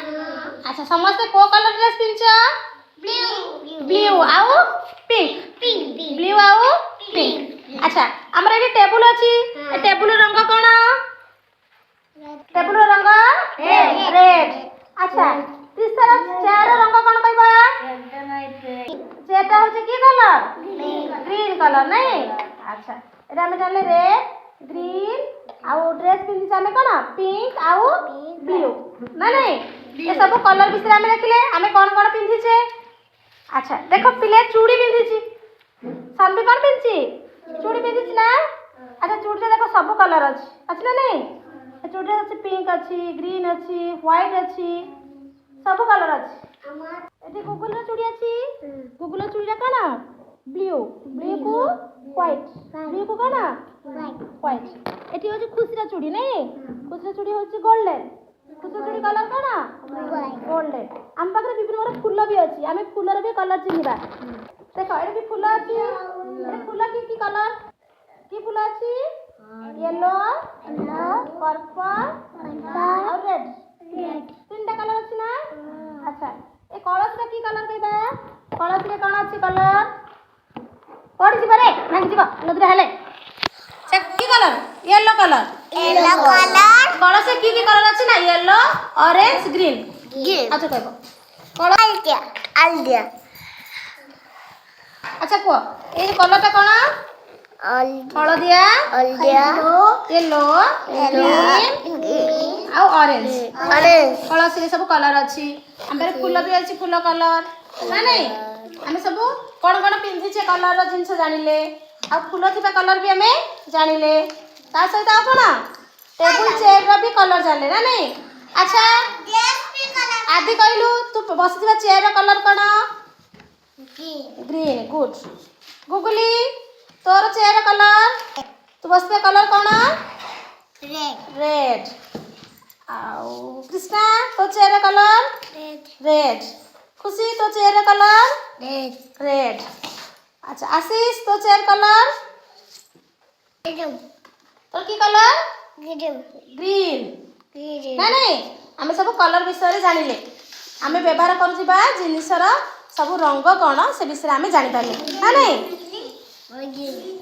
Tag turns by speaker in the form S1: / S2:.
S1: अच्छा समस्ते को कलर ड्रेस पिंचो ब्लू आउ पिंक ब्लू आउ पिंक अच्छा हमरा ये टेबल अछि ए टेबल रंग कोन टेबल रंग रेड अच्छा तीसरा चेयर रंग कोन कहबा चेयरटा होचे की कलर ग्रीन कलर नहीं अच्छा एटा हम जानले रेड ग्रीन आउ ड्रेस पिंधि छामे कोन पिंक आउ ब्लू ना नहीं ये सब कलर विषय हम देखले हमें कोन कोन पिंधि छे अच्छा देखो पिले चूड़ी पिंधि छी सानबी कोन पिंधि चूड़ी पिंधि छी ना अच्छा चूड़ी देखो सब कलर अछि अच्छा ना नहीं चूड़ी अछि पिंक अछि ग्रीन अछि व्हाइट अछि सब कलर अछि एटी गुगल रे चूड़ी अछि गुगल रे चूड़ी कोन ब्लू ब्लू को व्हाइट को कोन व्हाइट एटी होची खुशी रे चूड़ी नहीं खुशी रे चूड़ी होची गोल्डन खुशी चूड़ी कलर कोन गोल्डन हम पाखरे विभिन्न प्रकार फूल भी अछि हमें फूल रे भी कलर चिन्हिबा देखो एटी भी फूल अछि ए फूल की कलर की फूल अछि येलो पर्पल और रेड तीनटा कलर अछि ना अच्छा ए कलश रे की कलर कहबा कलश रे कोन अछि कलर पड़ जी बारे नाक जीवा नदरे हेले से की कलर येलो कलर कलश रे की कलर अछि ना येलो ऑरेंज ग्रीन अच्छा कहबो कलर
S2: आलदिया
S1: अच्छा को ए कलरटा कोन हलदिया येलो ग्रीन आउ ऑरेंज कलश रे सब कलर अछि हमरे फूल भी अछि फूल कलर ना नहीं हमें सब कोन कोन पिंधि छे कलर रो जिंस जानिले आ फूल थिबा कलर भी हमें जानिले ता सहित आ कोन टेबल चेयर रो भी कलर जानिले ना नहीं अच्छा आदि कहलु तू बसिथिबा चेयर रो कलर कोन ग्रीन गुड गुगली तोर चेयर कलर तू बसते कलर कोन रेड आउ कृष्णा तो चेयर कलर रेड खुशी तो चेयर कलर रेड अच्छा आशीष तो चेयर कलर तो की कलर ग्रीन ना नहीं हमें सब कलर विषय जानिले हमें व्यवहार करूथिबा जिनिसर सब रंग कोन से विषय हमें जानि पाले ना नहीं